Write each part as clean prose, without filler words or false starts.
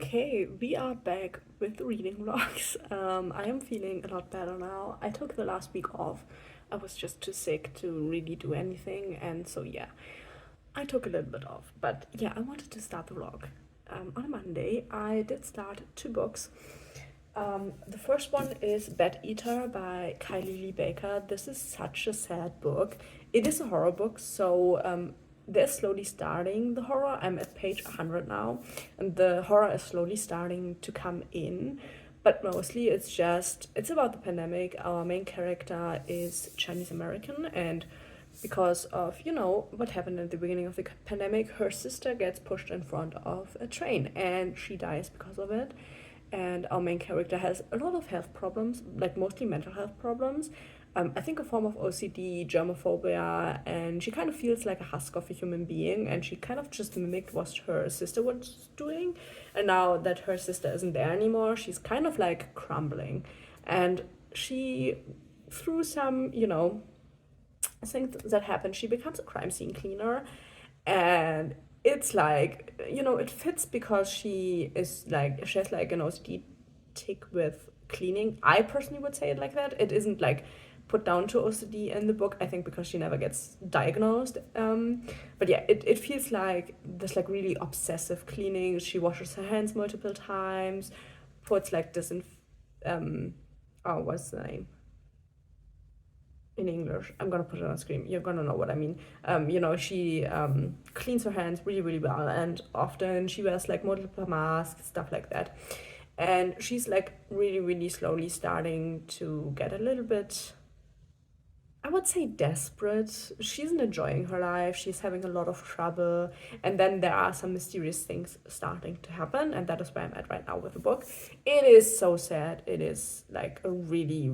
Okay, we are back with the reading vlogs. I am feeling a lot better now. I took the last week off. I was just too sick to really do anything, and so yeah, I took a little bit off. But yeah, I wanted to start the vlog. On a Monday, I did start two books. The first one is Bed Eater by Kylie Lee Baker. This is such a sad book. It is a horror book, so they're slowly starting the horror. I'm at page 100 now, and the horror is slowly starting to come in. But mostly it's about the pandemic. Our main character is Chinese American, and because of, what happened at the beginning of the pandemic, her sister gets pushed in front of a train and she dies because of it. And our main character has a lot of health problems, like mostly mental health problems. I think a form of OCD, germophobia, and she kind of feels like a husk of a human being, and she kind of just mimicked what her sister was doing. And now that her sister isn't there anymore, she's kind of like crumbling. And she, through some, things that happen, she becomes a crime scene cleaner. And it's like, it fits because she has like an OCD tick with cleaning. I personally would say it like that. It isn't like put down to OCD in the book, I think, because she never gets diagnosed. But yeah, it feels like this like really obsessive cleaning. She washes her hands multiple times, puts like what's the name in English? I'm gonna put it on screen. You're gonna know what I mean. She cleans her hands really, really well, and often she wears like multiple masks, stuff like that. And she's like really, really slowly starting to get a little bit, I would say, desperate. She isn't enjoying her life. She's having a lot of trouble. And then there are some mysterious things starting to happen. And that is where I'm at right now with the book. It is so sad. It is like a really,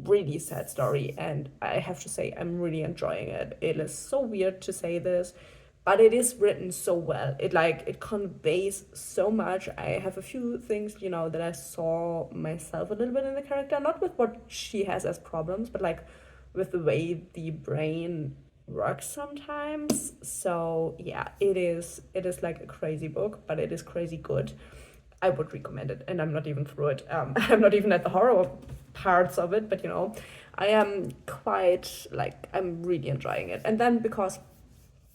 really sad story. And I have to say, I'm really enjoying it. It is so weird to say this, but it is written so well. It conveys so much. I have a few things, that I saw myself a little bit in the character, not with what she has as problems, but like with the way the brain works sometimes. So yeah, it is like a crazy book, but it is crazy good. I would recommend it, and I'm not even through it. I'm not even at the horror parts of it, but I am quite like, I'm really enjoying it. And then because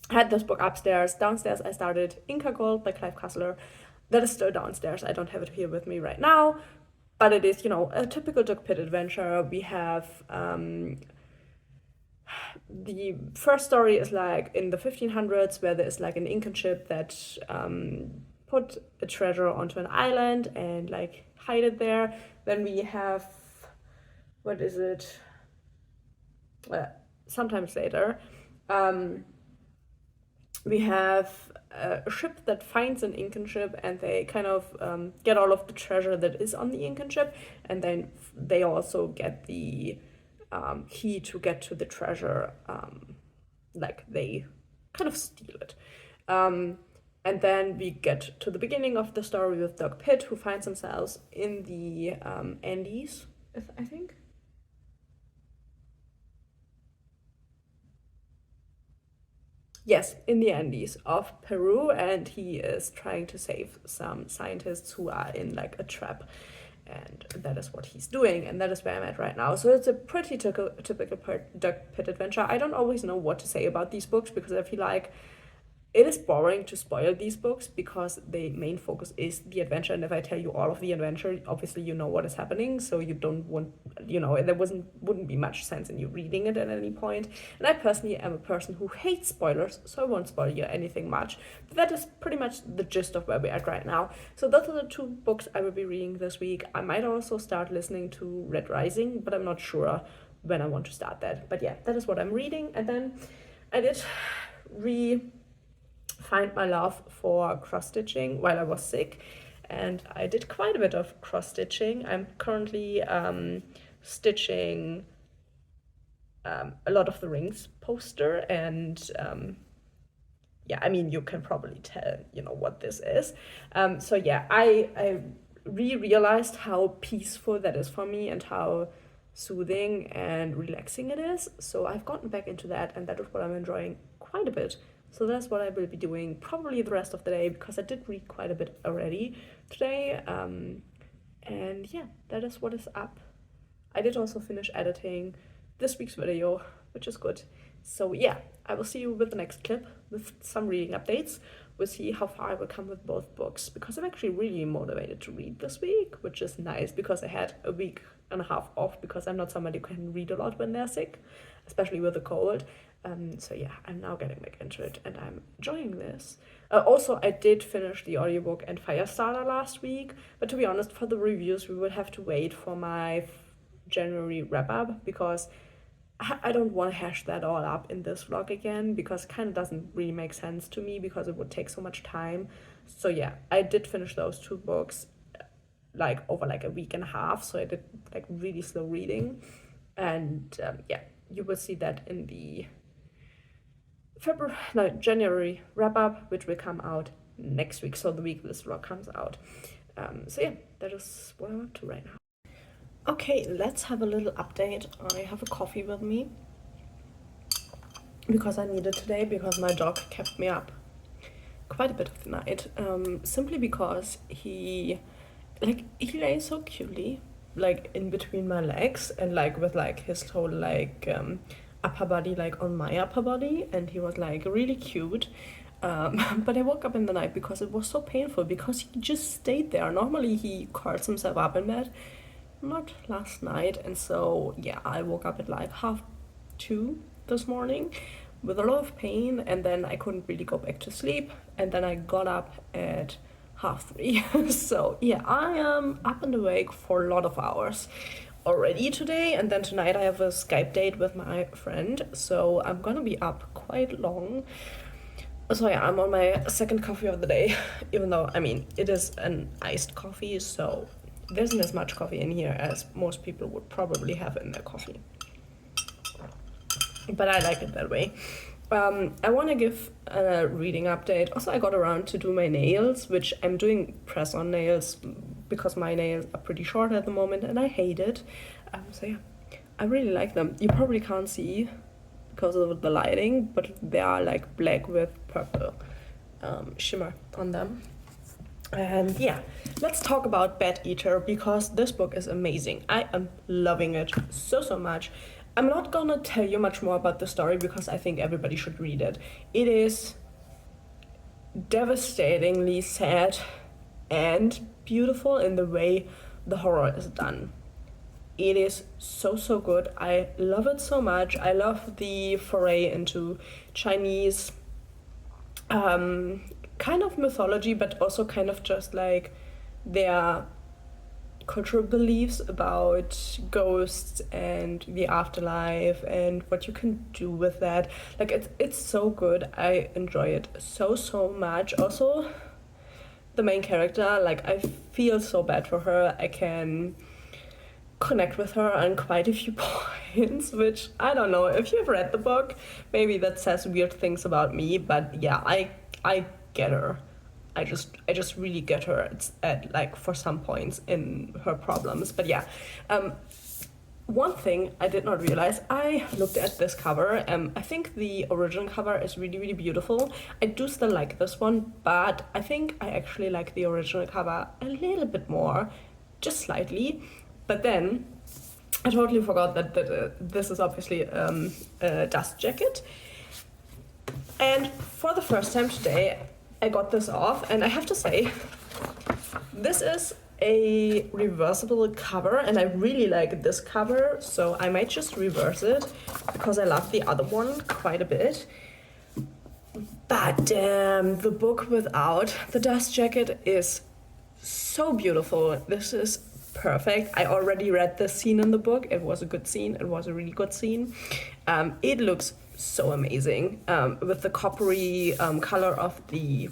I had this book upstairs, downstairs I started Inca Gold by Clive Cussler. That is still downstairs. I don't have it here with me right now, but it is, a typical Doug Pitt adventure. We have the first story is like in the 1500s, where there's like an Incan ship that put a treasure onto an island and like hide it there. Then we have, what is it? Sometimes later, we have a ship that finds an Incan ship, and they kind of get all of the treasure that is on the Incan ship, and then they also get the key to get to the treasure. Like they kind of steal it. And then we get to the beginning of the story with Doug Pitt, who finds themselves in the Andes, I think. Yes, in the Andes of Peru, and he is trying to save some scientists who are in like a trap. And that is what he's doing, and that is where I'm at right now. So it's a pretty typical Doug Pitt adventure. I don't always know what to say about these books because I feel like it is boring to spoil these books because the main focus is the adventure, and if I tell you all of the adventure, obviously you know what is happening, so you don't want, there wouldn't be much sense in you reading it at any point. And I personally am a person who hates spoilers, so I won't spoil you anything much. But that is pretty much the gist of where we're at right now. So those are the two books I will be reading this week. I might also start listening to Red Rising, but I'm not sure when I want to start that. But yeah, that is what I'm reading. And then I did find my love for cross stitching while I was sick, and I did quite a bit of cross stitching. I'm currently stitching a lot of the Rings poster, and yeah, I mean, you can probably tell, what this is. So yeah, I realized how peaceful that is for me and how soothing and relaxing it is. So I've gotten back into that, and that is what I'm enjoying quite a bit. So that's what I will be doing probably the rest of the day because I did read quite a bit already. today. And yeah, that is what is up. I did also finish editing this week's video, which is good. So yeah, I will see you with the next clip with some reading updates. We'll see how far I will come with both books, because I'm actually really motivated to read this week, which is nice because I had a week and a half off because I'm not somebody who can read a lot when they're sick, especially with a cold. So yeah, I'm now getting back into it and I'm enjoying this. Also, I did finish the audiobook and Firestarter last week, but to be honest, for the reviews, we will have to wait for my January wrap up, because I don't want to hash that all up in this vlog again, because it kind of doesn't really make sense to me because it would take so much time. So yeah, I did finish those two books like over like a week and a half, so I did like really slow reading. And yeah, you will see that in the January wrap up, which will come out next week, so the week this vlog comes out. So yeah, that is what I'm up to right now. Okay, let's have a little update. I have a coffee with me because I need it today, because my dog kept me up quite a bit of the night, simply because he lays so cutely, like in between my legs, and like with like his whole like upper body like on my upper body, and he was like really cute. But I woke up in the night because it was so painful, because he just stayed there. Normally he curls himself up in bed, not last night, and so yeah, I woke up at like 2:30 this morning with a lot of pain, and then I couldn't really go back to sleep, and then I got up at 3:30. So yeah, I am up and awake for a lot of hours already today, and then tonight I have a Skype date with my friend, so I'm gonna be up quite long. So yeah, I'm on my second coffee of the day, even though, I mean, it is an iced coffee, so there isn't as much coffee in here as most people would probably have in their coffee. But I like it that way. I want to give a reading update. Also, I got around to do my nails, which I'm doing press-on nails because my nails are pretty short at the moment and I hate it. So yeah, I really like them. You probably can't see because of the lighting, but they are like black with purple shimmer on them. And yeah, let's talk about Bat Eater, because this book is amazing. I am loving it so much. I'm not gonna tell you much more about the story because I think everybody should read it. It is devastatingly sad and beautiful in the way the horror is done. It is so good. I love it so much. I love the foray into Chinese kind of mythology, but also kind of just like their cultural beliefs about ghosts and the afterlife and what you can do with that. Like it's so good. I enjoy it so much. Also, the main character, like I feel so bad for her. I can connect with her on quite a few points, which I don't know if you've read the book, maybe that says weird things about me, but yeah, I get her. I just really get her at like for some points in her problems. But yeah, one thing I did not realize, I looked at this cover. I think the original cover is really beautiful. I do still like this one, but I think I actually like the original cover a little bit more, just slightly. But then I totally forgot that this is obviously a dust jacket. And for the first time today, I got this off, and I have to say, this is a reversible cover, and I really like this cover, so I might just reverse it because I love the other one quite a bit. But damn, the book without the dust jacket is so beautiful. This is perfect. I already read this scene in the book. It was a good scene. It was a really good scene. It looks so amazing with the coppery color of the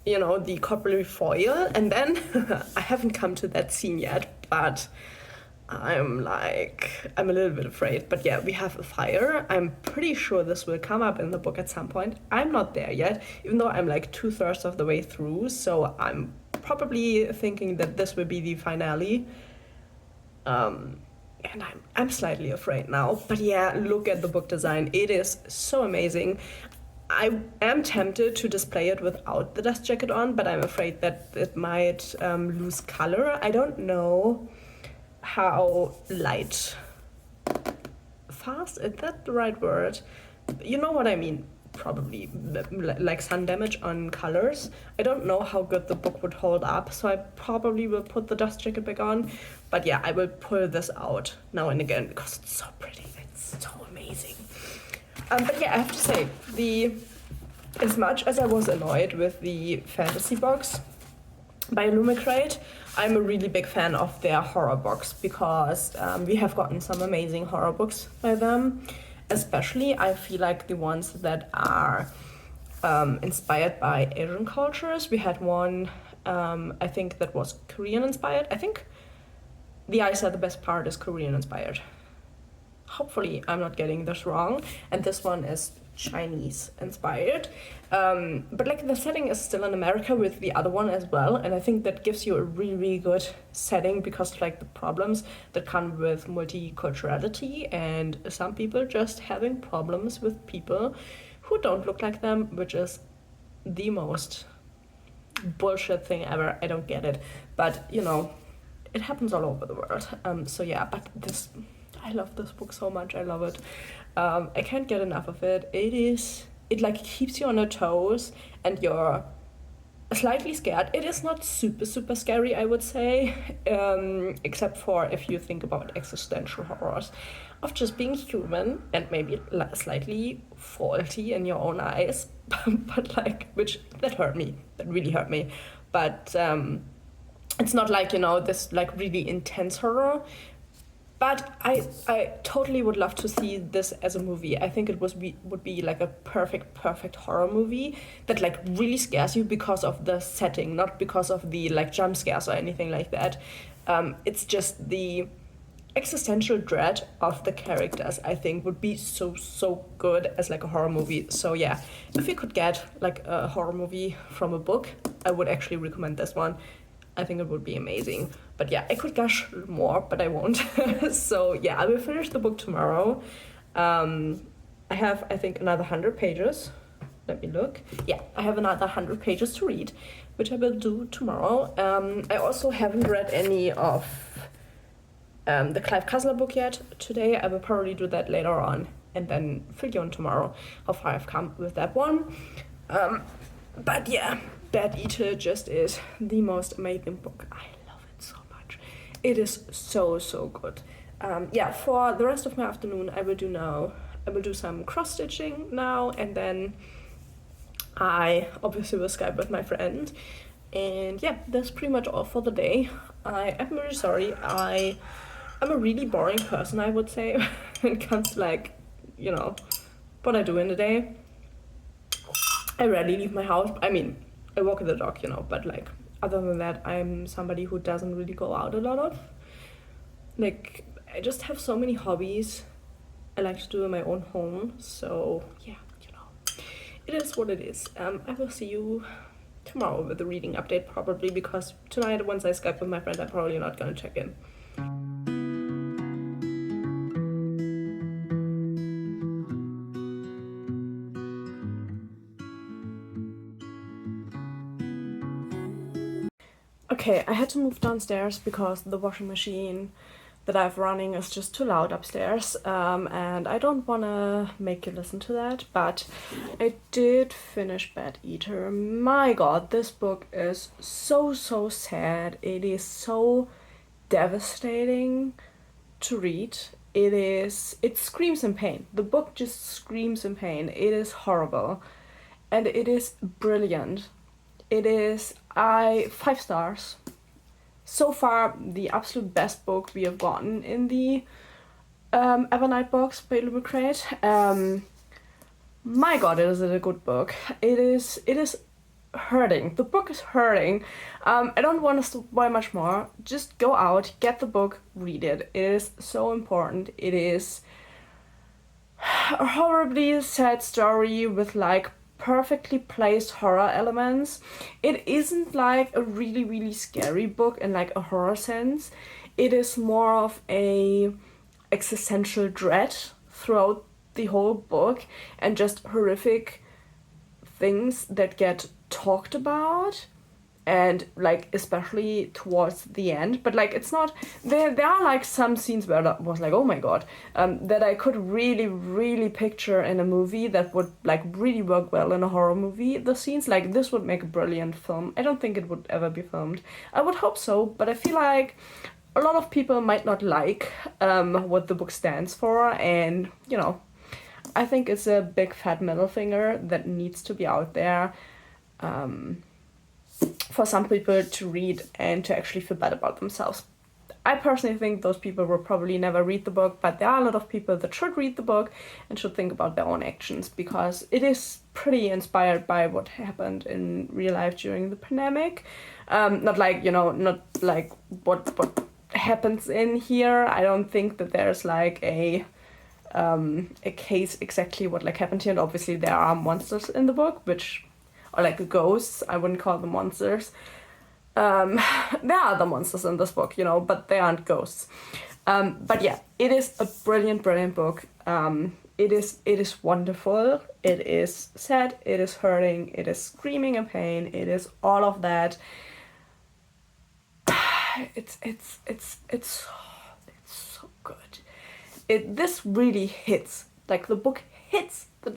the coppery foil. And then I haven't come to that scene yet, but I'm a little bit afraid. But yeah, we have a fire. I'm pretty sure this will come up in the book at some point. I'm not there yet, even though I'm like 2/3 of the way through, so I'm probably thinking that this will be the finale. And I'm slightly afraid now. But yeah, look at the book design. It is so amazing. I am tempted to display it without the dust jacket on, but I'm afraid that it might lose color. I don't know how light fast, is that the right word? You know what I mean, probably, like sun damage on colors. I don't know how good the book would hold up, so I probably will put the dust jacket back on. But yeah, I will pull this out now and again because it's so pretty. It's so amazing. But yeah, I have to say, as much as I was annoyed with the fantasy box by Illumicrate, I'm a really big fan of their horror box because we have gotten some amazing horror books by them. Especially, I feel like the ones that are inspired by Asian cultures. We had one, I think that was Korean inspired. I think the I said the best part is Korean inspired. Hopefully I'm not getting this wrong. And this one is Chinese inspired. But like the setting is still in America with the other one as well. And I think that gives you a really, really good setting because of like the problems that come with multiculturality and some people just having problems with people who don't look like them, which is the most bullshit thing ever. I don't get it. But you know, it happens all over the world. So yeah, but I love this book so much. I love it. I can't get enough of it. It like keeps you on your toes and you're slightly scared. It is not super, super scary, I would say, except for if you think about existential horrors of just being human and maybe slightly faulty in your own eyes, but like, that hurt me. That really hurt me. But it's not like, you know, this like really intense horror. But I totally would love to see this as a movie. I think it would be like a perfect horror movie that like really scares you because of the setting, not because of the like jump scares or anything like that. It's just the existential dread of the characters, I think, would be so good as like a horror movie. So yeah, if we could get like a horror movie from a book, I would actually recommend this one. I think it would be amazing. But yeah, I could gush more, but I won't. So yeah, I will finish the book tomorrow. I have, I think, another 100 pages. Let me look. Yeah, I have another 100 pages to read, which I will do tomorrow. I also haven't read any of the Clive Cussler book yet today. I will probably do that later on and then fill you on tomorrow how far I've come with that one. But yeah, Bad Eater just is the most amazing book. I love it so much. It is so good. Yeah, for the rest of my afternoon, I will do some cross stitching now, and then I obviously will Skype with my friend. And yeah, that's pretty much all for the day. I am really sorry. I'm a really boring person, I would say, when it comes to like, you know, what I do in the day. I rarely leave my house. I mean, I walk the dog, you know, but like other than that, I'm somebody who doesn't really go out a lot of. Like, I just have so many hobbies I like to do in my own home. So yeah, you know, it is what it is. I will see you tomorrow with a reading update probably, because tonight once I Skype with my friend, I'm probably not gonna check in. Okay, I had to move downstairs because the washing machine that I have running is just too loud upstairs, and I don't want to make you listen to that, but I did finish Bad Eater. My god, this book is so sad. It is so devastating to read. It screams in pain. The book just screams in pain. It is horrible, and it is brilliant. It is 5 stars. So far, the absolute best book we have gotten in the Evernight box by Illumicrate. My god, is it a good book. It is hurting. The book is hurting. I don't want to spoil much more. Just go out, get the book, read it. It is so important. It is a horribly sad story with like perfectly placed horror elements. It isn't like a really scary book in like a horror sense. It is more of a existential dread throughout the whole book and just horrific things that get talked about, and like especially towards the end, but like it's not there are like some scenes where I was like, oh my god, that I could really picture in a movie that would like really work well in a horror movie. The scenes like this would make a brilliant film. I don't think it would ever be filmed. I would hope so, but I feel like a lot of people might not like what the book stands for, and you know, I think it's a big fat middle finger that needs to be out there for some people to read and to actually feel bad about themselves. I personally think those people will probably never read the book, but there are a lot of people that should read the book and should think about their own actions, because it is pretty inspired by what happened in real life during the pandemic. Not like, you know, not like what happens in here. I don't think that there's like a case exactly what like happened here, and obviously there are monsters in the book, which are like ghosts. I wouldn't call them monsters. There are other monsters in this book, you know, but they aren't ghosts. But yeah, it is a brilliant book. It is wonderful. It is sad. It is hurting. It is screaming in pain. It is all of that. It's so good. This really hits. Like the book hits the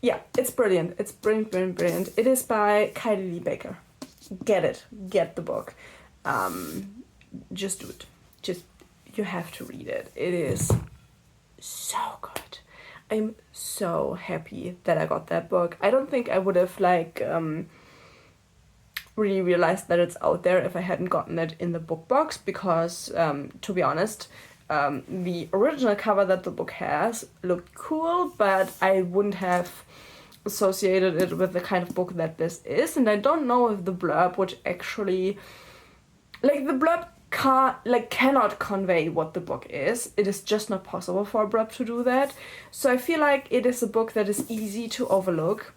yeah, it's brilliant. It's brilliant. It is by Kylie Lee Baker. Get it. Get the book. Just do it. Just, you have to read it. It is so good. I'm so happy that I got that book. I don't think I would have like really realized that it's out there if I hadn't gotten it in the book box, because to be honest, the original cover that the book has looked cool, but I wouldn't have associated it with the kind of book that this is, and I don't know if the blurb would actually, like, the blurb cannot convey what the book is. It is just not possible for a blurb to do that. So I feel like it is a book that is easy to overlook,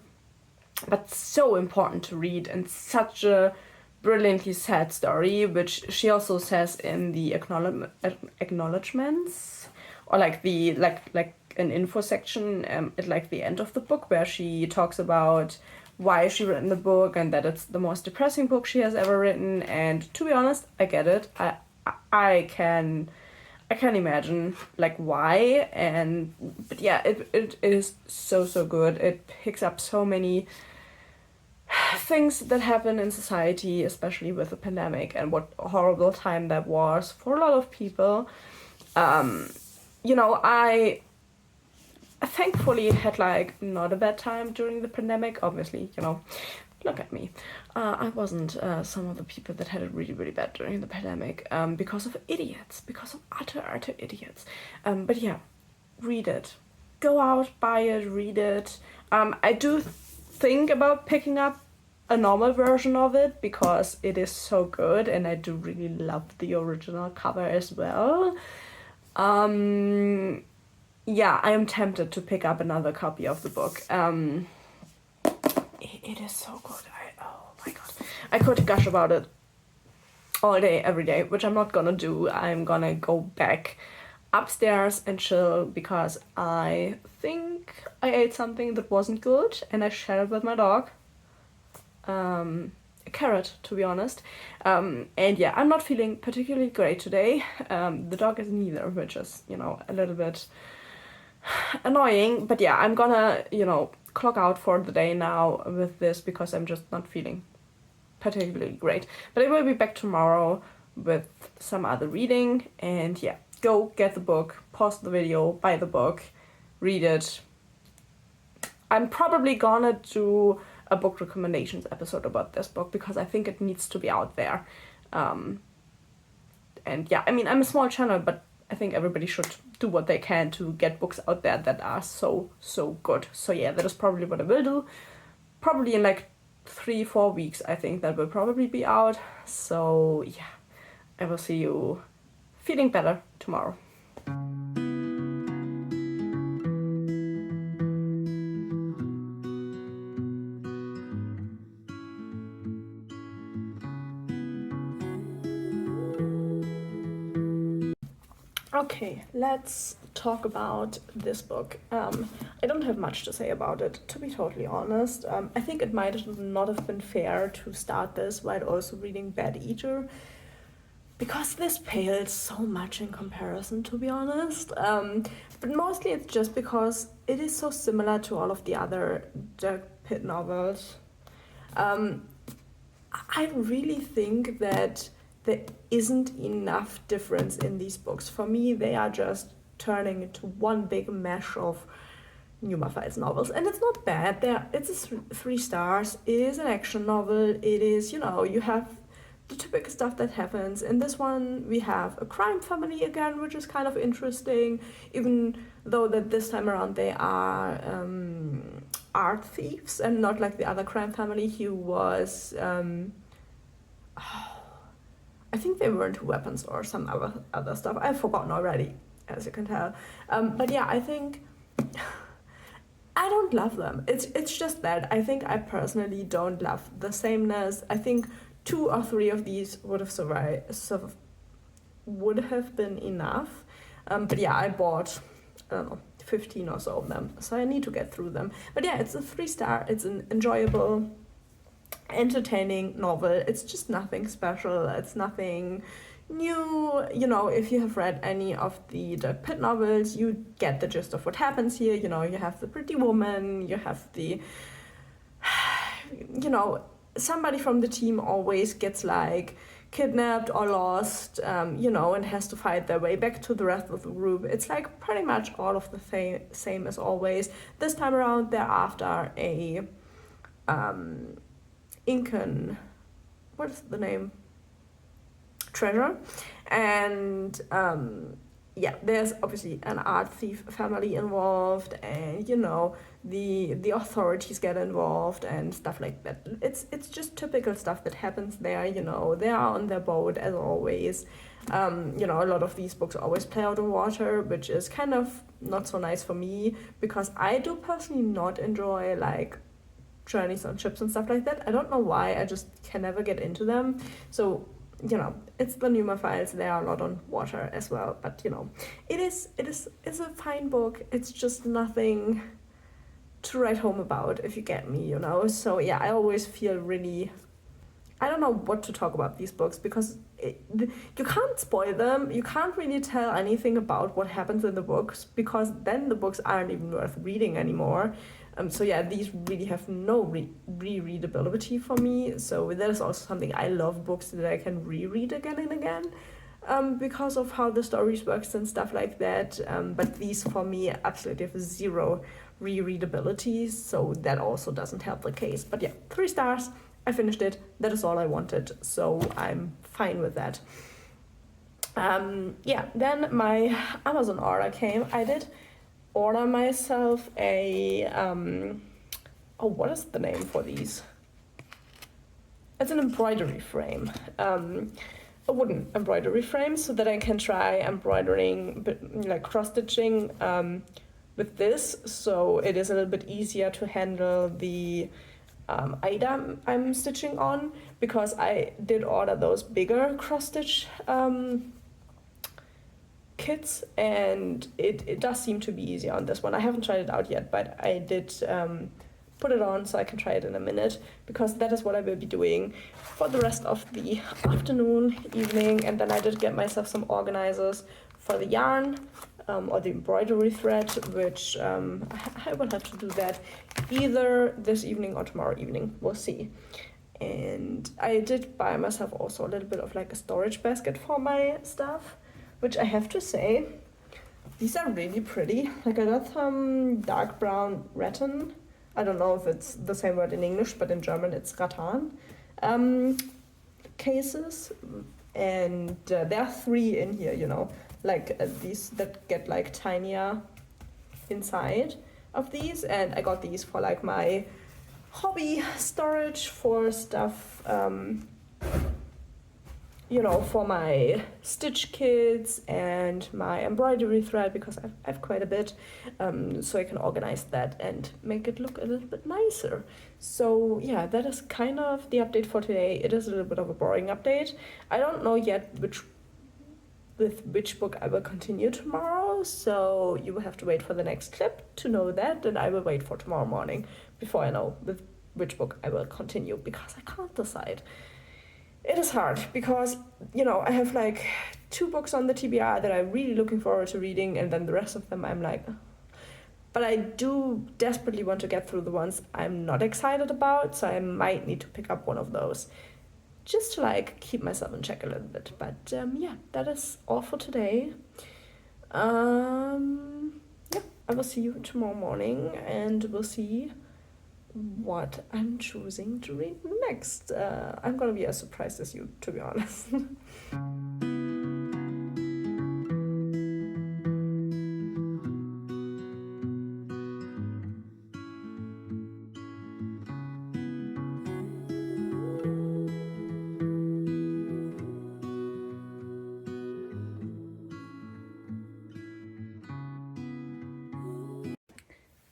but so important to read, and such a brilliantly sad story, which she also says in the acknowledgements, or like the like an info section at like the end of the book, where she talks about why she written the book and that it's the most depressing book she has ever written. And to be honest, I get it. I can imagine like why, and but yeah, it is so good. It picks up so many things that happen in society, especially with the pandemic, and what a horrible time that was for a lot of people. You know, I thankfully had like not a bad time during the pandemic. Obviously, you know, look at me. I wasn't some of the people that had it really bad during the pandemic, because of idiots, because of utter idiots. But yeah, read it. Go out, buy it, read it. I do think about picking up a normal version of it, because it is so good, and I do really love the original cover as well. Yeah, I am tempted to pick up another copy of the book. It is so good. Oh my god. I could gush about it all day, every day, which I'm not gonna do. I'm gonna go back upstairs and chill, because I think I ate something that wasn't good, and I shared it with my dog. A carrot, to be honest. And yeah, I'm not feeling particularly great today. The dog is neither, which is, you know, a little bit annoying. But yeah, I'm gonna, you know, clock out for the day now with this, because I'm just not feeling particularly great. But I will be back tomorrow with some other reading, and yeah, go get the book, pause the video, buy the book, read it. I'm probably gonna do a book recommendations episode about this book, because I think it needs to be out there. And yeah, I mean, I'm a small channel, but I think everybody should do what they can to get books out there that are so good. So yeah, that is probably what I will do. Probably in like 3-4 weeks, I think that will probably be out. So yeah, I will see you feeling better tomorrow. Okay, let's talk about this book. I don't have much to say about it, to be totally honest. I think it might not have been fair to start this while also reading Bad Eater, because this pales so much in comparison, to be honest. But mostly it's just because it is so similar to all of the other Dirk Pitt novels. I really think that there isn't enough difference in these books. For me, they are just turning into one big mesh of Numa Files novels, and it's not bad. It's 3 stars. It is an action novel. It is, you have the typical stuff that happens. In this one, we have a crime family again, which is kind of interesting, even though that this time around they are art thieves and not like the other crime family who was I think they were into weapons or some other stuff. I've forgotten already, as you can tell. But yeah, I think I don't love them. It's just that I think I personally don't love the sameness. I think 2 or 3 of these would have been enough. But yeah, I bought, I don't know, 15 or so of them, so I need to get through them. But yeah, it's a 3-star. It's an enjoyable, entertaining novel. It's just nothing special. It's nothing new. If you have read any of the Dirk Pitt novels, you get the gist of what happens here. You have the pretty woman, you have the somebody from the team always gets like kidnapped or lost, and has to fight their way back to the rest of the group. It's like pretty much all of the same as always. This time around, they're after a Incan, what is the name? Treasure. And there's obviously an art thief family involved, and the authorities get involved and stuff like that. It's just typical stuff that happens there. They are on their boat as always. A lot of these books always play out in water, which is kind of not so nice for me, because I do personally not enjoy like journeys on ships and stuff like that. I don't know why, I just can never get into them. So it's the Numa Files. They are a lot on water as well, but it's a fine book. It's just nothing to write home about, if you get me. So yeah, I always feel really, I don't know what to talk about these books, because you can't spoil them. You can't really tell anything about what happens in the books, because then the books aren't even worth reading anymore. So yeah, these really have no rereadability for me. So that is also something. I love books that I can reread again and again, because of how the stories works and stuff like that. But these for me absolutely have 0 rereadability, so that also doesn't help the case. But yeah, 3 stars. I finished it. That is all I wanted, so I'm fine with that. Then my Amazon order came. I did order myself a what is the name for these? It's an embroidery frame, a wooden embroidery frame, so that I can try embroidering, like cross-stitching with this, so it is a little bit easier to handle the item I'm stitching on, because I did order those bigger cross-stitch kits, and it does seem to be easier on this one. I haven't tried it out yet, but I did put it on so I can try it in a minute, because that is what I will be doing for the rest of the afternoon, evening. And then I did get myself some organizers for the yarn, or the embroidery thread, which I will have to do that either this evening or tomorrow evening. We'll see. And I did buy myself also a little bit of like a storage basket for my stuff, which I have to say, these are really pretty. Like I got some dark brown rattan. I don't know if it's the same word in English, but in German it's rattan cases. And there are 3 in here, like these that get like tinier inside of these. And I got these for like my hobby storage for stuff, for my stitch kits and my embroidery thread, because I have quite a bit, so I can organize that and make it look a little bit nicer. So yeah, that is kind of the update for today. It is a little bit of a boring update. I don't know yet which with which book I will continue tomorrow, so you will have to wait for the next clip to know that, and I will wait for tomorrow morning before I know with which book I will continue, because I can't decide. It is hard because, I have like 2 books on the TBR that I'm really looking forward to reading, and then the rest of them I'm like, but I do desperately want to get through the ones I'm not excited about, so I might need to pick up one of those just to like keep myself in check a little bit. But yeah, that is all for today. Yeah, I will see you tomorrow morning, and we'll see what I'm choosing to read next. I'm gonna be as surprised as you, to be honest.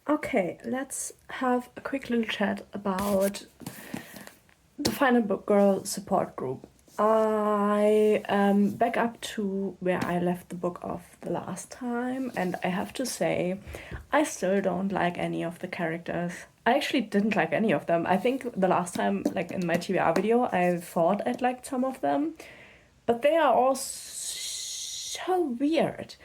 Okay, let's have a quick little chat about the Final Book Girl support group. I back up to where I left the book off the last time, and I have to say, I still don't like any of the characters. I actually didn't like any of them. I think the last time, like in my TBR video, I thought I'd liked some of them, but they are all so weird.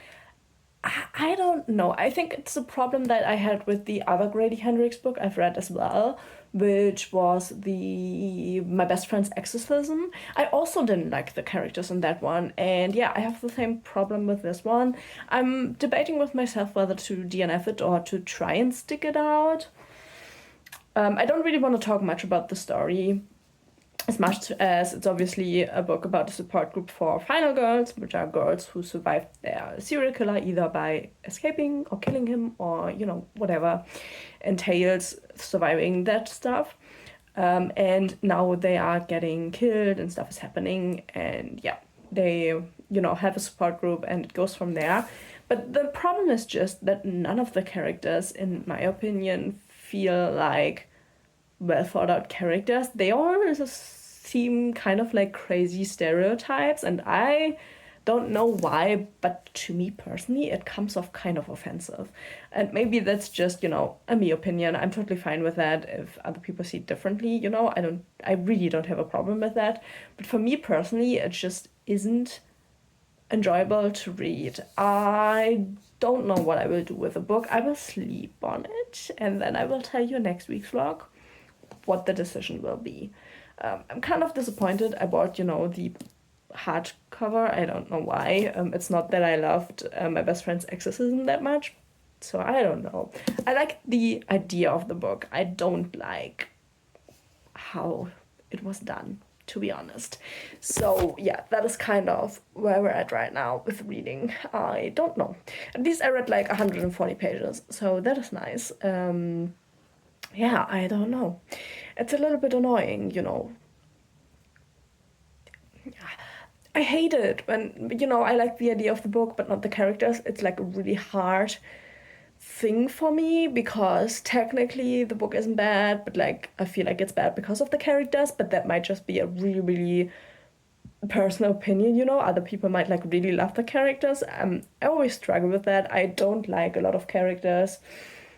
I don't know. I think it's a problem that I had with the other Grady Hendrix book I've read as well, which was the My Best Friend's Exorcism. I also didn't like the characters in that one, and yeah, I have the same problem with this one. I'm debating with myself whether to DNF it or to try and stick it out. I don't really want to talk much about the story, as much as it's obviously a book about a support group for final girls, which are girls who survived their serial killer either by escaping or killing him, or, whatever entails surviving that stuff. And now they are getting killed and stuff is happening, and yeah, they, have a support group and it goes from there. But the problem is just that none of the characters, in my opinion, feel like well thought out characters. They all seem kind of like crazy stereotypes, and I don't know why, but to me personally it comes off kind of offensive. And maybe that's just, a me opinion. I'm totally fine with that if other people see it differently. I really don't have a problem with that. But for me personally, it just isn't enjoyable to read. I don't know what I will do with the book. I will sleep on it, and then I will tell you next week's vlog what the decision will be. I'm kind of disappointed. I bought, the hardcover. I don't know why. It's not that I loved My Best Friend's Exorcism that much, so I don't know. I like the idea of the book. I don't like how it was done, to be honest. So yeah, that is kind of where we're at right now with reading. I don't know. At least I read like 140 pages, so that is nice. Yeah, I don't know. It's a little bit annoying, I hate it when, I like the idea of the book, but not the characters. It's like a really hard thing for me, because technically the book isn't bad, but like I feel like it's bad because of the characters, but that might just be a really, really personal opinion, Other people might like really love the characters. I always struggle with that. I don't like a lot of characters.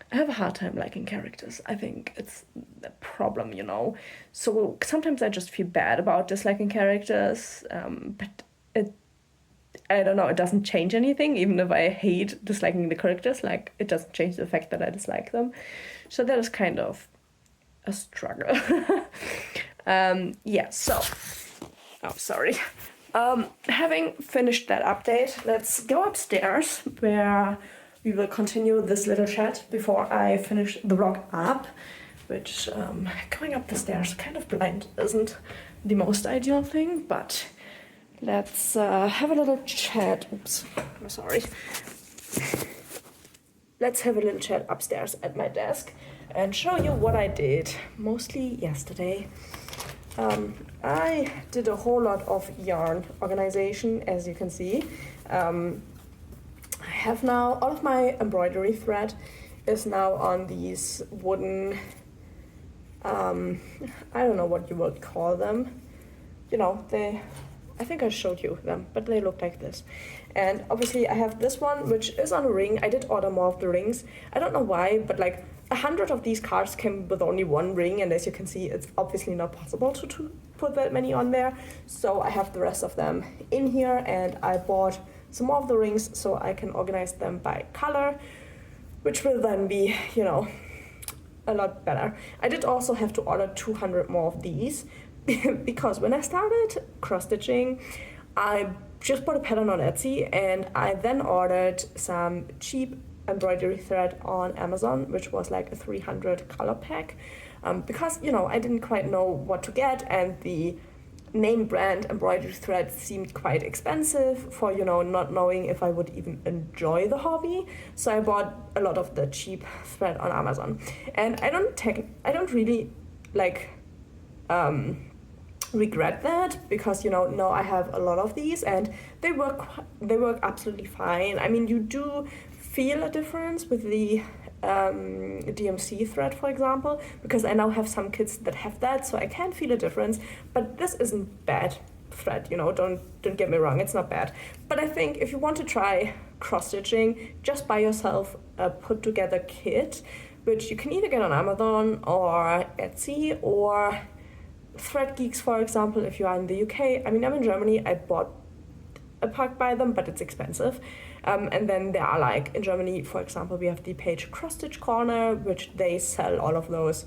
I have a hard time liking characters. I think it's a problem, So sometimes I just feel bad about disliking characters, but I don't know, it doesn't change anything. Even if I hate disliking the characters, like, it doesn't change the fact that I dislike them. So that is kind of a struggle. Yeah, so... Oh, sorry. Having finished that update, let's go upstairs, where we will continue this little chat before I finish the vlog up, which going up the stairs kind of blind isn't the most ideal thing, but let's have a little chat. Oops, I'm sorry. Let's have a little chat upstairs at my desk and show you what I did, mostly yesterday. I did a whole lot of yarn organization, as you can see. I have now, all of my embroidery thread is now on these wooden, I don't know what you would call them. They I think I showed you them, but they look like this. And obviously I have this one, which is on a ring. I did order more of the rings. I don't know why, but like 100 of these cards came with only one ring, and as you can see, it's obviously not possible to put that many on there. So I have the rest of them in here, and I bought some more of the rings so I can organize them by color, which will then be, you know, a lot better. I did also have to order 200 more of these because when I started cross-stitching, I just bought a pattern on Etsy, and I then ordered some cheap embroidery thread on Amazon, which was like a 300 color pack, because, you know, I didn't quite know what to get, and the name brand embroidery thread seemed quite expensive for, you know, not knowing if I would even enjoy the hobby. So I bought a lot of the cheap thread on Amazon, and I don't really like regret that, because, you know, now I have a lot of these and they work absolutely fine. I mean, you do feel a difference with the DMC thread, for example, because I now have some kids that have that, so I can feel a difference. But this isn't bad thread, you know, don't get me wrong, it's not bad. But I think if you want to try cross-stitching, just buy yourself a put together kit, which you can either get on Amazon or Etsy or Thread Geeks, for example, if you are in the UK. I mean, I'm in Germany, I bought a pack by them, but it's expensive. And then there are, like, in Germany, for example, we have the Page Cross Stitch Corner, which they sell all of those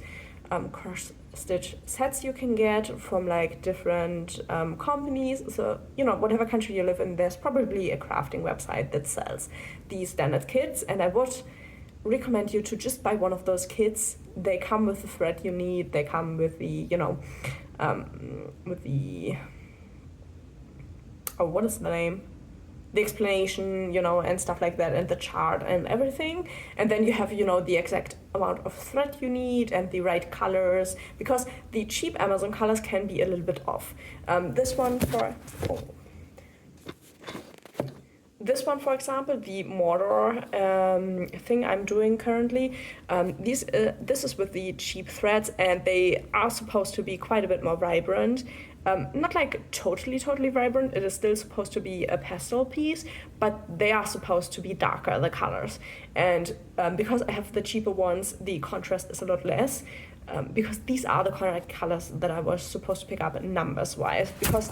cross stitch sets you can get from like different companies. So, you know, whatever country you live in, there's probably a crafting website that sells these standard kits, and I would recommend you to just buy one of those kits. They come with the thread you need, they come with the, you know, with the, oh, what is the name? The explanation, you know, and stuff like that, and the chart and everything. And then you have, you know, the exact amount of thread you need and the right colors, because the cheap Amazon colors can be a little bit off. This one, for example, the mortar thing I'm doing currently, this is with the cheap threads, and they are supposed to be quite a bit more vibrant. Not like totally vibrant, it is still supposed to be a pastel piece, but they are supposed to be darker, the colors. And because I have the cheaper ones, the contrast is a lot less, because these are the correct colors that I was supposed to pick up numbers-wise, because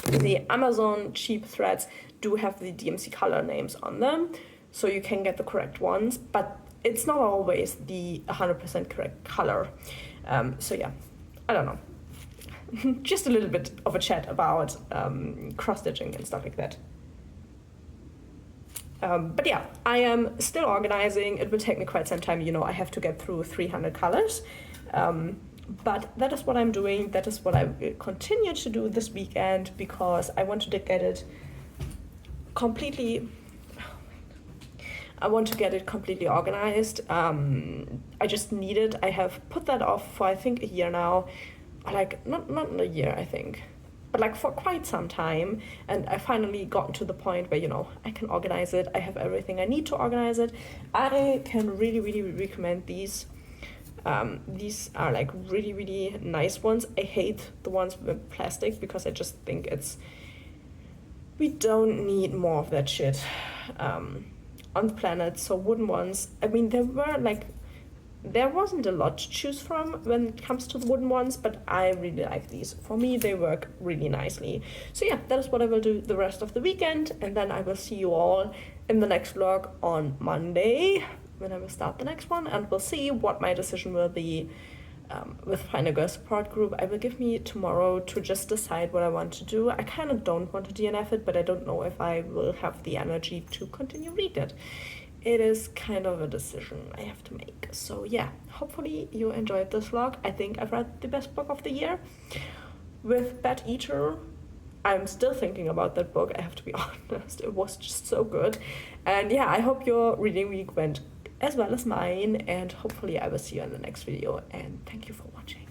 the Amazon cheap threads do have the DMC color names on them, so you can get the correct ones, but it's not always the 100% correct color. So yeah, I don't know. Just a little bit of a chat about cross-stitching and stuff like that. But yeah, I am still organizing. It will take me quite some time, you know, I have to get through 300 colors. But that is what I'm doing. That is what I will continue to do this weekend, because I want to get it completely organized. I just need it. I have put that off for I think a year now. Like, not a year, I think, but like for quite some time, and I finally gotten to the point where, you know, I can organize it. I have everything I need to organize it. I can really recommend these. These are like really nice ones. I hate the ones with plastic, because I just think we don't need more of that shit on the planet. So wooden ones, I mean, there wasn't a lot to choose from when it comes to the wooden ones, but I really like these. For me, they work really nicely. So yeah, that is what I will do the rest of the weekend, and then I will see you all in the next vlog on Monday, when I will start the next one, and we'll see what my decision will be with Final Girl Support Group. I will give me tomorrow to just decide what I want to do. I kind of don't want to DNF it, but I don't know if I will have the energy to continue read it. It is kind of a decision I have to make. So yeah, hopefully you enjoyed this vlog. I think I've read the best book of the year. With Bad Eater, I'm still thinking about that book, I have to be honest. It was just so good. And yeah, I hope your reading week went as well as mine, and hopefully I will see you in the next video, and thank you for watching.